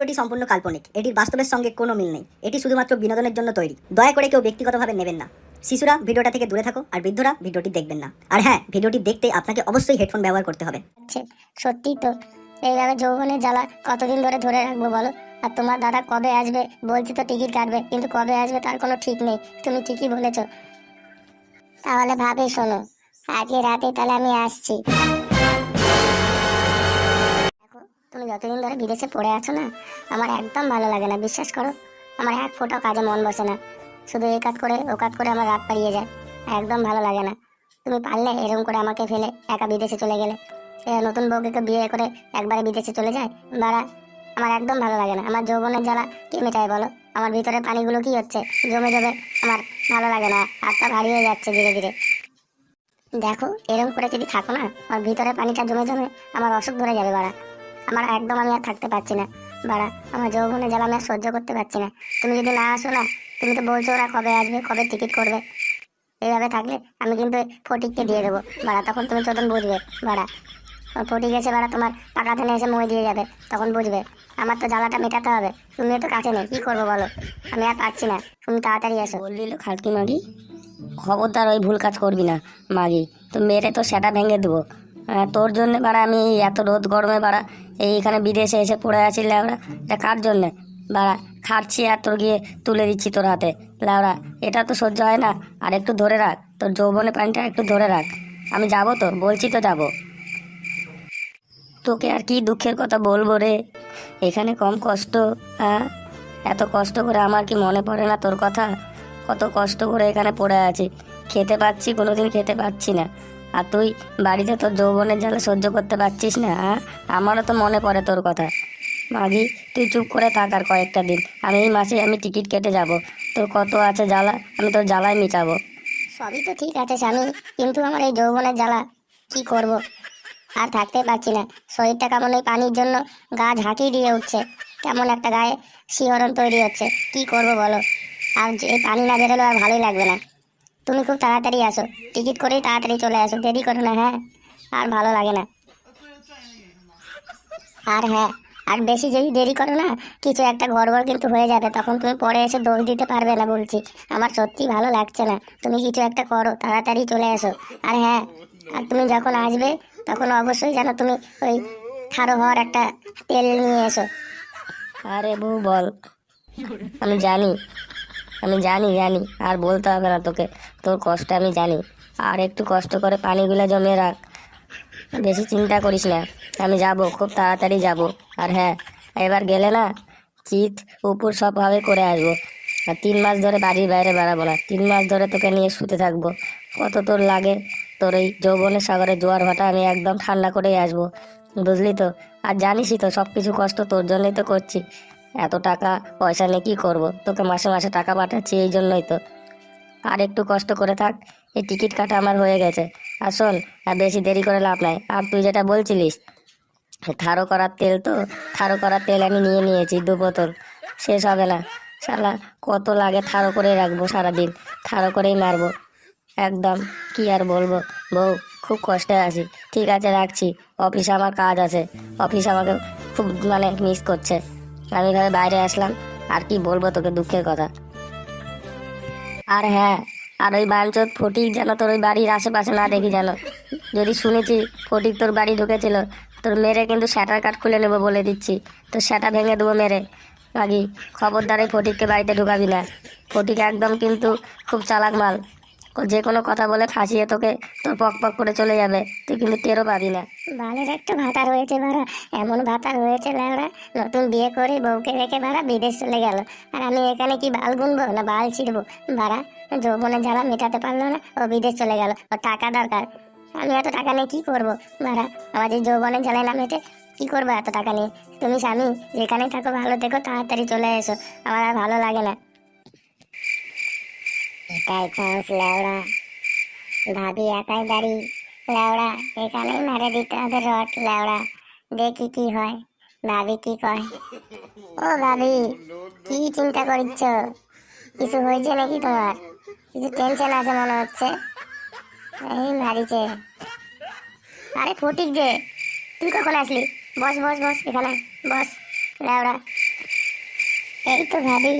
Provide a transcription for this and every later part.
এটি সম্পূর্ণ কাল্পনিক। এটির বাস্তবের সঙ্গে কোনো মিল নেই। এটি শুধুমাত্র বিনোদনের জন্য তৈরি। দয়া করে কেউ ব্যক্তিগতভাবে নেবেন না। শিশুরা ভিডিওটা থেকে দূরে থাকো, আর বৃদ্ধরা ভিডিওটি দেখবেন না। আর হ্যাঁ, ভিডিওটি দেখতে আপনাকে অবশ্যই হেডফোন ব্যবহার করতে হবে। সত্যি তো, এইভাবে যৌবনের জ্বালা কতদিন ধরে ধরে রাখবো বলো? আর তোমার দাদা কবে আসবে বলছি তো, টিকিট কাটবে, কিন্তু কবে আসবে তার কোনো ঠিক নেই। তুমি ঠিকই বলেছো। তাহলে ভাবে শোনো, আজকে রাতে তাহলে আমি আসছি। দেখো, তুমি যতদিন ধরে বিদেশে পড়ে আছো না, আমার একদম ভালো লাগে না, বিশ্বাস করো। আমার এক ফোঁটাও কাজে মন বসে না। শুধু এ কাজ করে ও কাজ করে আমার রাত পাড়িয়ে যায়। একদম ভালো লাগে না। তুমি পারলে এরকম করে আমাকে ফেলে একা বিদেশে চলে গেলে। নতুন বউকে বিয়ে করে একবারে বিদেশে চলে যায় বাড়া। আমার একদম ভালো লাগে না। আমার যৌবনের জ্বালা কে মেটায় বলো? আমার ভিতরের পানিগুলো কি হচ্ছে, জমে জমে আমার ভালো লাগে না। হাতটা ভারী হয়ে যাচ্ছে ধীরে ধীরে। দেখো, এরকম করে যদি থাকো না, আমার ভিতরে পানিটা জমে জমে আমার অসুখ ধরে যাবে বাড়া। আমার একদম, আমি আর থাকতে পারছি না বাড়া। আমার যৌবনের জ্বালা আমি আর সহ্য করতে পারছি না। তুমি যদি না আসো না, তুমি তো বলছো ওরা কবে আসবে, কবে টিকিট করবে। এইভাবে থাকলে আমি কিন্তু ফটিককে দিয়ে দেবো বাড়া, তখন তুমি চোদন বুঝবে বাড়া। ফটিক এসে বাড়া তোমার পাকা ধানে এসে মই দিয়ে যাবে, তখন বুঝবে। আমার তো জ্বালাটা মেটাতে হবে। তুমি তো কাছে নেই, কি করবো বলো? আমি আর পারছি না, তুমি তাড়াতাড়ি এসো। বললি খালকি মাগি, খবরদার ওই ভুল কাজ করবি না মাগি। তো মেরে তো সেটা ভেঙে দেবো। তোর জন্য বাড়া আমি এত রোদ গরমে বাড়া এইখানে বিদেশে এসে পড়ে আছি ল্যাওড়া। এটা কার জন্যে বাড়া? খাচ্ছি আর তোর গিয়ে তুলে দিচ্ছি তোর হাতে ল্যাওড়া। এটা তো সহ্য হয় না। আর একটু ধরে রাখ, তোর যৌবনে পানিটা একটু ধরে রাখ। আমি যাবো তো, বলছি তো যাবো। তোকে আর কি দুঃখের কথা বলবো রে, এখানে কম কষ্ট। হ্যাঁ, এত কষ্ট করে আমার কি মনে পড়ে না তোর কথা? কত কষ্ট করে এখানে পড়ে আছি, খেতে পাচ্ছি, কোনোদিন খেতে পাচ্ছি না। আর তুই বাড়িতে তোর যৌবনের জ্বালা সহ্য করতে পারছিস না? হ্যাঁ, আমারও তো মনে পড়ে তোর কথা। মাগি, তুই চুপ করে থাক আর কয়েকটা দিন। আমি এই মাসে আমি টিকিট কেটে যাব। তোর কত আছে জ্বালা, আমি তোর জ্বালায় মিটাবো। সবই তো ঠিক আছে স্বামী, কিন্তু আমার এই যৌবনের জ্বালা কি করব? আর থাকতে পারছি না। শরীরটা কেমন ওই পানির জন্য গা ঝাঁকি দিয়ে উঠছে, কেমন একটা গায়ে শিহরণ তৈরি হচ্ছে। কি করব বলো? আর এই পানি না বেরোলে আর ভালোই লাগবে না। তুমি খুব তাড়াতাড়ি আসো, টিকিট করেই তাড়াতাড়ি চলে আসো, দেরি করো না। হ্যাঁ, আর ভালো লাগে না। আর হ্যাঁ, আর বেশি যদি দেরি করো না, কিছু একটা গড়বড় কিন্তু হয়ে যাবে, তখন তুমি পরে এসে দোষ দিতে পারবে না বলছি। আমার সত্যি ভালো লাগছে না। তুমি কিছু একটা করো, তাড়াতাড়ি চলে এসো। আর হ্যাঁ, আর তুমি যখন আসবে তখন অবশ্যই যেন তুমি ওই খারো হওয়ার একটা তেল নিয়ে এসো। আরে বউ বল, আমি জানি, আমি জানি জানি, আর বলতে হবে না তোকে। তোর কষ্ট আমি জানি। আর একটু কষ্ট করে পানিগুলো জমিয়ে রাখ, বেশি চিন্তা করিস না। আমি যাব, খুব তাড়াতাড়ি যাব। আর হ্যাঁ, এবার গেলে না চিত উপর সবভাবে করে আসবো। আর 3 মাস ধরে বাড়ির বাইরে বেড়াবো না। 3 মাস ধরে তোকে নিয়ে শুতে থাকবো। কত তোর লাগে, তোর এই যৌবনের সাগরে জোয়ার ভাটা আমি একদম ঠান্ডা করেই আসবো, বুঝলি তো? আর জানিসই তো সব কিছু কষ্ট তোর জন্যই তো করছি। এত টাকা পয়সা নিয়ে কী করবো? তোকে মাসে মাসে টাকা পাঠাচ্ছি এই জন্যই তো। আর একটু কষ্ট করে থাক, এই টিকিট কাটা আমার হয়ে গেছে। আর শোন, আর বেশি দেরি করে লাভ নাই। আর তুই যেটা বলছিলিস থারো করার তেল, তো থারো করার তেল আমি নিয়ে নিয়েছি 2 বোতল। শেষ হবে না শালা। কত লাগে থারো করে রাখবো সারাদিন, থারো করেই মারবো একদম। কি আর বলবো বউ, খুব কষ্টে আছি। ঠিক আছে, রাখছি। অফিসে আমার কাজ আছে, অফিস আমাকে খুব মিস করছে। আমি ভাবে বাইরে আসলাম। আর কি বলবো তোকে দুঃখের কথা। আর হ্যাঁ, আর ওই বাঞ্চোত ফটিক যেন তোর ওই বাড়ির আশেপাশে না দেখি যেন। যদি শুনেছি ফটিক তোর বাড়ি ঢুকেছিল, তোর মেরে কিন্তু শ্যাটার কাঠ খুলে নেবো বলে দিচ্ছি। তোর শ্যাটা ভেঙে দেবো মেরে। বাকি খবরদার এই ফটিককে বাড়িতে ঢুকাবি না। ফটিক একদম কিন্তু খুব চালাক মাল। ও যে কোনো কথা বলে ফাঁসিয়ে তোকে তোর পক পক করে চলে যাবে, তুই কিন্তু টেরও পাবি না। বালের একটা ভাতা রয়েছে ভাড়া, এমন ভাতা রয়েছে ল্যাওড়া, নতুন বিয়ে করে বউকে রেখে ভাড়া বিদেশ চলে গেল। আর আমি এখানে কি বাল গুনবো না বাল ছিড়বো ভাড়া? যৌবনের জ্বালা মেটাতে পারলো না, ও বিদেশ চলে গেল, ও টাকা দরকার। আমি এত টাকা নিয়ে কি করবো ভাড়া? আমার যে যৌবনের জ্বালায় না মেটে, কি করবো এত টাকা নিয়ে? তুমি স্বামী যেখানে থাকো ভালো থেকো, তাড়াতাড়ি চলে এসো, আমার আর ভালো লাগে না। এটাই চান্স ল্যাওড়া, ভাবি একাই দাঁড়ি ল্যাওড়া, এখানেই মারে দিতে হবে রট ল্যাওড়া, দেখি কি হয়। ভাবি কি কয়? ও ভাবি, কি চিন্তা করছ? কিছু হয়েছে নাকি তোমার? কিছু টেনশন আছে মনে হচ্ছে। এই মারিছে। আরে ফটিক যে, তুই কখন আসলি? বস বস বস, এখানে বস ল্যাওড়া। এই তো ভাবি,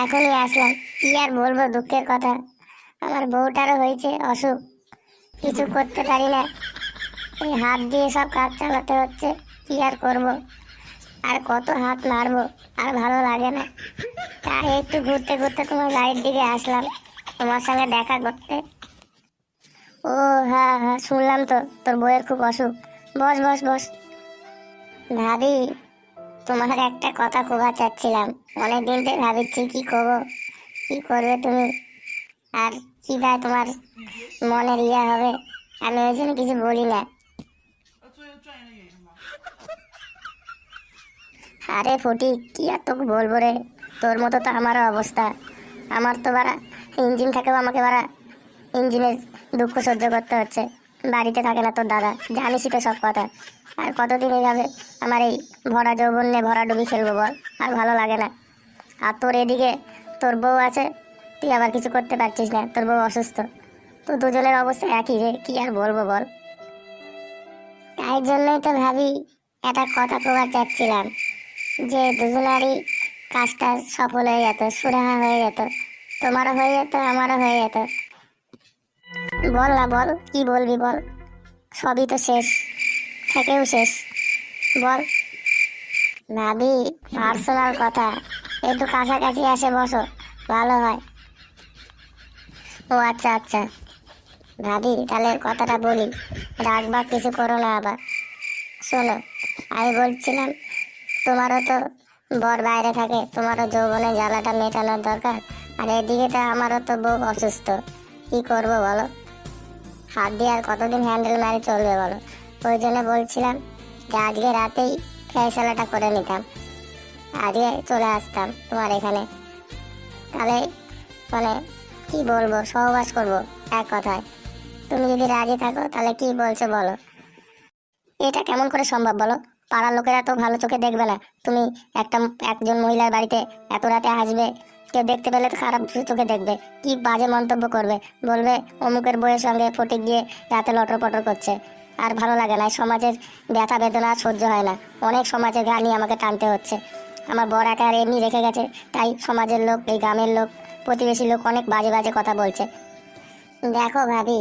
এখনই আসলাম। কি আর বলবো দুঃখের কথা, আমার বউটারও হয়েছে অসুখ, কিছু করতে পারি না, এই হাত দিয়ে সব কাজ চালাতে হচ্ছে। কি আর করব, আর কত হাত মারবো, আর ভালো লাগে না। তাই একটু ঘুরতে ঘুরতে তোমার বাড়ির দিকে আসলাম, তোমার সঙ্গে দেখা করতে। ও হ্যাঁ হ্যাঁ, শুনলাম তো তোর বউয়ের খুব অসুখ। বস বস বস। ভাবি, তোমার একটা কথা কবা চাচ্ছিলাম, অনেকদিন থেকে ভাবিচ্ছি কি করবো, কি করবে তুমি, আর কি বা তোমার মনের ইয়ে হবে, আমি ওই জন্য কিছু বলি না। আরে ফটিক, কি আর তোকে বলবো রে, তোর মতো তো আমারও অবস্থা। আমার তো বাড়া ইঞ্জিন থাকেও আমাকে বাড়া ইঞ্জিনের দুঃখ সহ্য করতে হচ্ছে। বাড়িতে থাকে না তোর দাদা, জানিসই তো সব কথা। আর কতদিন এইভাবে আমার এই ভরা যৌবন নিয়ে ভরা ডুবি খেলবো বল, আর ভালো লাগে না। আর তোর এদিকে তোর বউ আছে, তুই আবার কিছু করতে পারছিস না, তোর বউ অসুস্থ। তো দুজনের অবস্থা একই রে, কি আর বলবো বল। তাই জন্যই তো ভাবি একটা কথা কবার চাচ্ছিলাম, যে দুজনারই কাজটা সফল হয়ে যেত, সুরাহা হয়ে যেত, তোমারও হয়ে যেত আমারও হয়ে যেত। বল না বল, কি বলবি বল, সবই তো শেষ, থেকেও শেষ, বল। ভাবি, পার্সোনাল কথা, একটু কাছাকাছি আসে বসো, ভালো হয়। ও আচ্ছা আচ্ছা, ভাবি তাহলে কথাটা বলি, রাগ বাগ কিছু করো না আবার। শোনো, আমি বলছিলাম, তোমারও তো বর বাইরে থাকে, তোমারও যৌবনে জ্বালাটা মেটানোর দরকার, আর এদিকে তো আমারও তো বউ অসুস্থ। কি করবো বলো, হাত দিয়ে আর কতদিন হ্যান্ডেল মারি চলবে বলো। ওই জন্য বলছিলাম যে আজকে রাতেই ফেসলাটা করে নিতাম, আজকে চলে আসতাম তোমার এখানে। তাহলে মানে কি বলবো, সহবাস করবো এক কথায়। তুমি যদি রাজি থাকো তাহলে কি বলছো বলো। এটা কেমন করে সম্ভব বলো, পাড়ার লোকেরা তো ভালো চোখে দেখবে না। তুমি একজন মহিলার বাড়িতে এত রাতে আসবে, কেউ দেখতে পেলে তো খারাপ চোখে দেখবে, কি বাজে মন্তব্য করবে, বলবে অমুকের বইয়ের সঙ্গে ফটিক গিয়ে রাতে লটর পটর করছে। আর ভালো লাগে না, সমাজের ব্যথা বেদনা সহ্য হয় না, অনেক সমাজের গানি আমাকে টানতে হচ্ছে। আমার বর একা আর এমনি রেখে গেছে, তাই সমাজের লোক, এই গ্রামের লোক, প্রতিবেশী লোক অনেক বাজে বাজে কথা বলছে। দেখো ভাবি,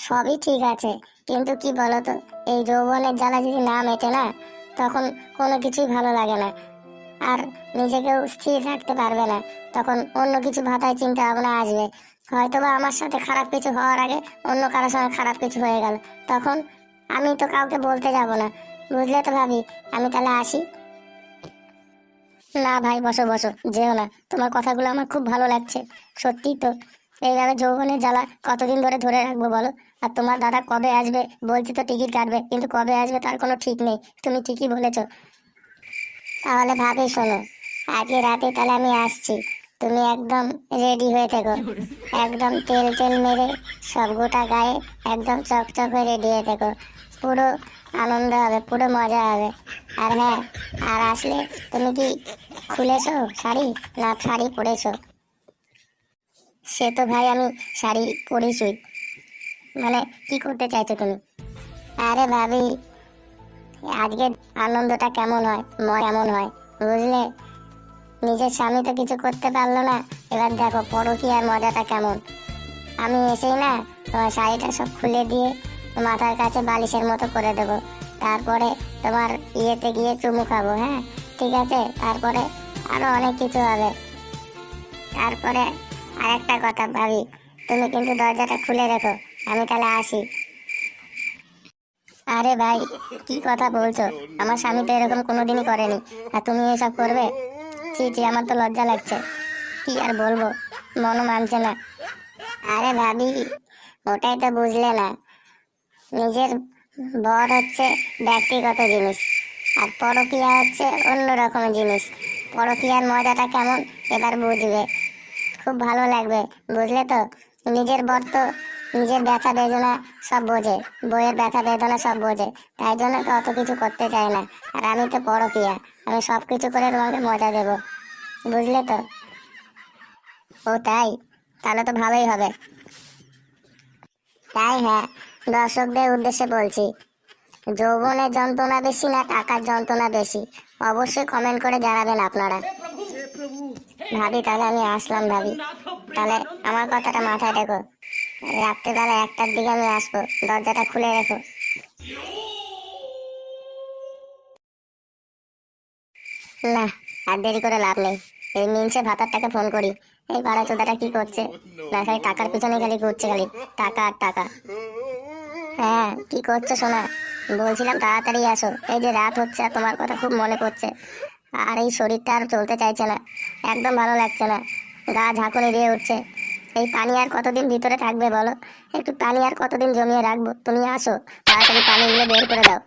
সবই ঠিক আছে, কিন্তু কি বলতো, এই যৌবনের জ্বালা যদি না মেটে না, তখন কোনো কিছুই ভালো লাগে না, আর নিজেকেও স্থির রাখতে পারবে না। তখন অন্য কিছু মাথায় চিন্তা ভাবনা আসবে, হয়তো বা আমার সাথে খারাপ কিছু হওয়ার আগে অন্য কারোর সঙ্গে খারাপ কিছু হয়ে গেল, তখন আমি তো কাউকে বলতে যাব না, বুঝলে তো ভাবি। আমি তাহলে আসি। না ভাই, বসো বসো, যেও না, তোমার কথাগুলো আমার খুব ভালো লাগছে। সত্যিই তো, এইভাবে যৌবনের জ্বালা কতদিন ধরে ধরে রাখবো বলো। আর তোমার দাদা কবে আসবে বলছি তো, টিকিট কাটবে, কিন্তু কবে আসবে তার কোনো ঠিক নেই। তুমি ঠিকই বলেছো। তাহলে ভাবি শোনো, আজকে রাতে তাহলে আমি আসছি, তুমি একদম রেডি হয়ে থেকো, একদম তেল তেল মেরে সব গোটা গায়ে একদম চকচক হয়ে রেডি হয়ে থেকো। পুরো আনন্দ হবে, পুরো মজা হবে। আর হ্যাঁ, আর আসলে তুমি কি খুলেছো শাড়ি, না শাড়ি পরেছো? সে তো ভাই আমি শাড়ি পরেছি। মানে কি করতে চাইছো তুমি? আরে ভাবি, আজকে আনন্দটা কেমন হয়, কেমন হয় বুঝলে, নিজের স্বামী তো কিছু করতে পারলো না, এবার দেখো পরকীয়ার মজাটা কেমন। আমি এসেই না তোমার শাড়িটা সব খুলে দিয়ে মাথার কাছে বালিশের মতো করে দেবো, তারপরে তোমার ইয়েতে গিয়ে চুমু খাবো। হ্যাঁ ঠিক আছে, তারপরে আরো অনেক কিছু হবে। তারপরে আরেকটা কথা ভাবি, তুমি কিন্তু দরজাটা খুলে রেখো, আমি তাহলে আসি। আরে ভাই, কি কথা বলছো, আমার স্বামী তো এরকম কোনোদিনই করেনি, আর তুমি এসব করবে? ছি ছি, আমার তো লজ্জা লাগছে, কি আর বলবো, মনও মানছে না। আরে ভাবি, ওটাই তো বুঝলে না, নিজের বর হচ্ছে ব্যক্তিগত জিনিস, আর পরকীয়া হচ্ছে অন্য রকমের জিনিস। পরকীয়ার মজাটা কেমন এবার বুঝবে, খুব ভালো লাগবে, বুঝলে তো। নিজের বর তো নিজের ব্যথা বেদনা সব বোঝে, বইয়ের ব্যথা বেদনা সব বোঝে, তাই জন্য তো অত কিছু করতে চায় না। আর আমি তো পরকীয়া, আমি সব কিছু করে তোমাকে মজা দেবো, বুঝলে তো। ও তাই, তাহলে তো ভালোই হবে। তাই হ্যাঁ, দর্শকদের উদ্দেশ্যে বলছি, যৌবনের যন্ত্রণা বেশি না টাকার যন্ত্রণা বেশি, অবশ্যই কমেন্ট করে জানাবেন আপনারা। ভাবি তাহলে আমি আসলাম ভাবি, তাহলে আমার কথাটা মাথায় রেখো। রাত্রেবেলা 1টার দিকে আমি আসবো, দরজাটা খুলে রেখো। না, আর দেরি করে লাভ নেই, এই মিনসে ভাতারটাকে ফোন করি। এই পাড়া চোদাটা কি করছে, না খালি টাকার পিছনে খালি ঘুরছে, খালি টাকা আর টাকা। হ্যাঁ, কি করছো সোনা? বলছিলাম তাড়াতাড়ি আসো, এই যে রাত হচ্ছে আর তোমার কথা খুব মনে পড়ছে। আর এই শরীরটা আর চলতে চাইছে না, একদম ভালো লাগছে না, গা ঝাঁকুনি দিয়ে উঠছে। এই পানি আর কতদিন ভিতরে থাকবে বলো? একটু পানি আর কতদিন জমিয়ে রাখবো? তুমি আসো, তাড়াতাড়ি পানিগুলো বের করে দাও।